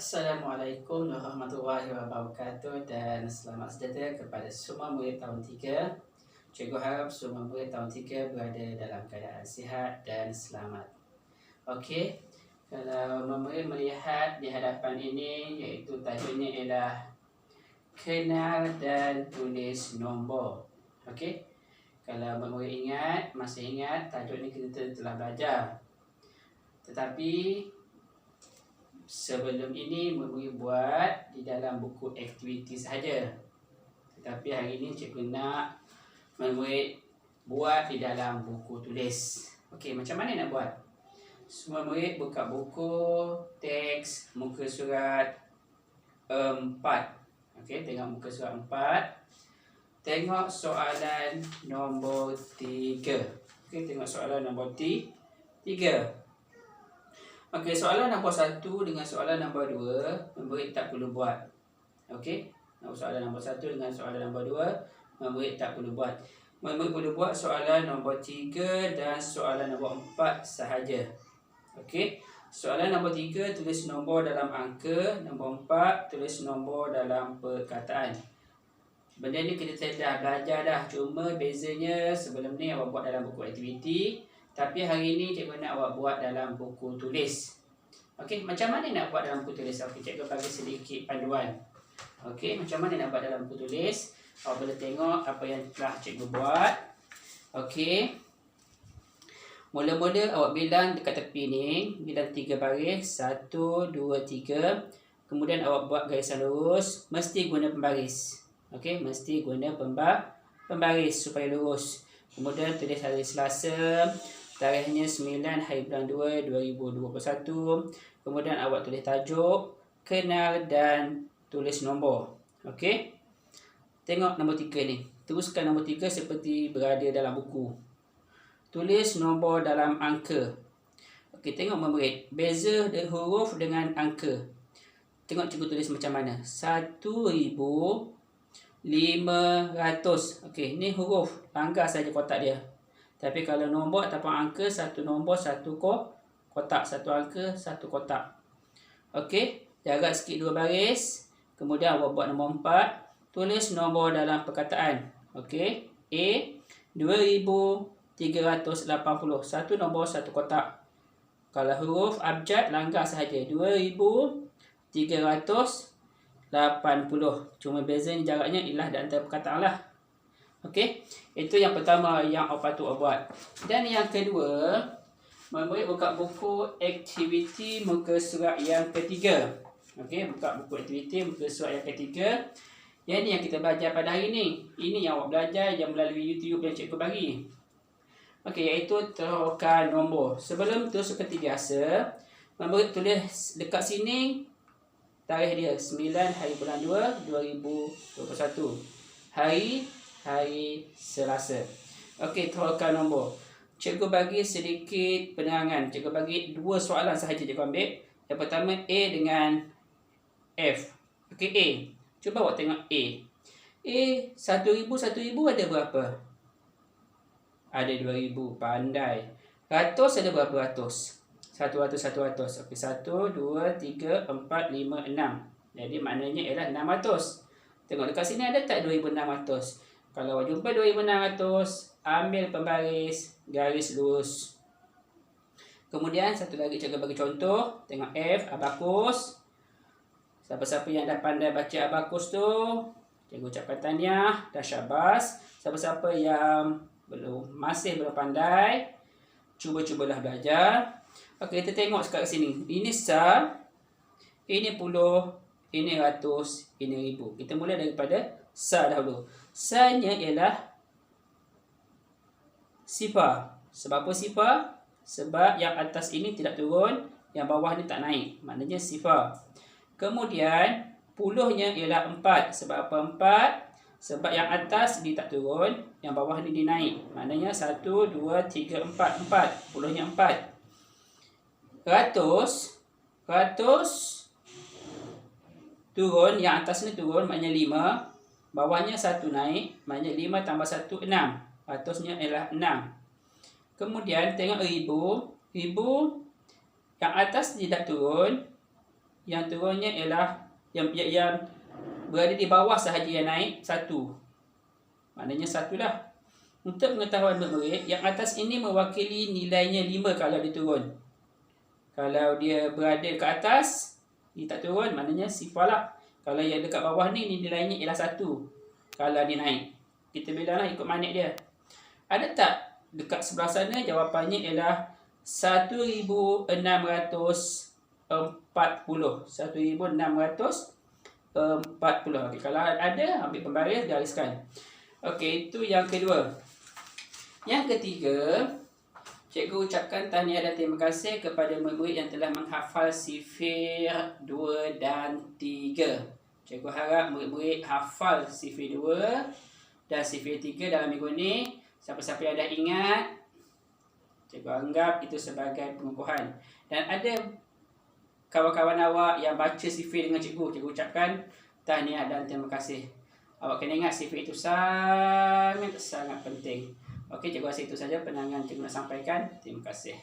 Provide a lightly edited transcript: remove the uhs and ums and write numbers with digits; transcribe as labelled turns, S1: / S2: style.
S1: Assalamualaikum warahmatullahi wabarakatuh dan selamat sejahtera kepada semua murid tahun 3. Cikgu harap semua murid tahun 3 berada dalam keadaan sihat dan selamat. Okey, kalau murid melihat di hadapan ini, iaitu tajuknya ialah kenal dan tulis nombor. Okey, kalau murid masih ingat tajuk ini kita telah belajar. Tetapi sebelum ini murid buat di dalam buku aktiviti sahaja. Tetapi hari ini cikgu nak murid buat di dalam buku tulis. Okey, macam mana nak buat? Semua murid buka buku teks muka surat 4. Okey, tengok muka surat 4. Tengok soalan nombor 3. Okey, tengok soalan nombor 3. Okey, soalan nombor 1 dengan soalan nombor 2 murid tak perlu buat. Okey, soalan nombor 1 dengan soalan nombor 2 murid tak perlu buat. Murid perlu buat soalan nombor 3 dan soalan nombor 4 sahaja. Okey, soalan nombor 3 tulis nombor dalam angka, nombor 4 tulis nombor dalam perkataan. Benda ni kita dah belajar dah, cuma bezanya sebelum ni awak buat dalam buku aktiviti, tapi hari ni cikgu nak awak buat dalam buku tulis. Okey, macam mana nak buat dalam buku tulis? Okey, cikgu bagi sedikit panduan. Okey, macam mana nak buat dalam buku tulis? Awak boleh tengok apa yang telah cikgu buat. Okey. Mula-mula awak bilang dekat tepi ni, bilang 3 baris, 1 2 3. Kemudian awak buat garisan lurus, mesti guna pembaris. Okey, mesti guna pembaris supaya lurus. Kemudian tulis hari Selasa, tarikhnya 9 hari bulan 2 2021. Kemudian awak tulis tajuk, kenal dan tulis nombor. Okey. Tengok nombor 3 ni. Teruskan nombor 3 seperti berada dalam buku. Tulis nombor dalam angka. Okey, tengok murid. Beza huruf dengan angka. Tengok cikgu tulis macam mana. 1,500. Okey, ni huruf. Langgar saja kotak dia. Tapi kalau nombor ataupun angka, satu nombor, satu kotak. Satu angka, satu kotak. Okey, jarak sikit 2 baris. Kemudian awak buat nombor 4. Tulis nombor dalam perkataan. Okey, A 2,380. Satu nombor, satu kotak. Kalau huruf abjad, langgar sahaja. 2,380. Cuma bezanya jaraknya ialah di antara perkataan lah. Okey, itu yang pertama yang awak patut buat. Dan yang kedua, murid buka buku aktiviti muka surat yang ketiga. Okey, buka buku aktiviti muka surat yang ketiga. Yang ni yang kita belajar pada hari ni. Ini yang awak belajar yang melalui YouTube yang cikgu bagi. Okey, iaitu terokan nombor. Sebelum terus seperti biasa, murid tulis dekat sini tarikh dia 9 hari bulan 2 2021. Hari Selasa. Okey, terokan nombor. Cikgu bagi sedikit penerangan. Cikgu bagi 2 soalan sahaja cikgu ambil. Yang pertama A dengan F. Okey, A. Cuba awak tengok A. A 1,000 ada berapa? Ada 2,000. Pandai. Ratus ada berapa ratus? 100. Okey, 1, 2, 3, 4, 5, 6. Jadi maknanya ialah 600. Tengok dekat sini ada tak 2,600? Kalau awak jumpa 2,600, ambil pembaris, garis lurus. Kemudian satu lagi cikgu bagi contoh. Tengok F, abakus. Siapa-siapa yang dah pandai baca abakus tu, cikgu ucapkan tahniah dan syabas. Siapa-siapa yang masih belum pandai, cubalah belajar. Okey, kita tengok sekarang sini. Ini sa, ini puluh, ini ratus, ini ribu. Kita mula daripada sa dahulu. Sa-nya ialah sifar. Sebab apa sifar? Sebab yang atas ini tidak turun, yang bawah ni tak naik. Maknanya sifar. Kemudian puluhnya ialah 4. Sebab apa 4? Sebab yang atas dia tak turun, yang bawah ni dia naik. Maknanya 1, 2, 3, 4. 4. Puluhnya 4. Ratus turun, yang atas ni turun, maknanya 5. Bawahnya 1 naik, maknanya 5 tambah 1, 6. Ratusnya ialah 6. Kemudian tengok ribu. Ribu yang atas tidak turun, yang turunnya ialah yang berada di bawah sahaja yang naik 1. Maknanya 1 lah. Untuk pengetahuan murid, yang atas ini mewakili nilainya 5 kalau dia turun. Kalau dia berada ke atas, dia tak turun, maknanya sifar lah. Kalau yang dekat bawah ni nilainya ialah 1 kalau dia naik. Kita bilang lah ikut manik dia. Ada tak dekat sebelah sana? Jawapannya ialah 1640. 1640. Okay, kalau ada, ambil pembaris, gariskan. Okey, itu yang kedua. Yang ketiga, cikgu ucapkan tahniah dan terima kasih kepada murid-murid yang telah menghafal sifir 2 dan 3. Cikgu harap murid-murid hafal sifir 2 dan sifir 3 dalam minggu ni. Siapa-siapa yang dah ingat, cikgu anggap itu sebagai pengukuhan. Dan ada kawan-kawan awak yang baca sifir dengan cikgu ucapkan tahniah dan terima kasih. Awak kena ingat sifir itu sangat penting. Okey, cikgu rasa itu saja penangan cikgu nak sampaikan. Terima kasih.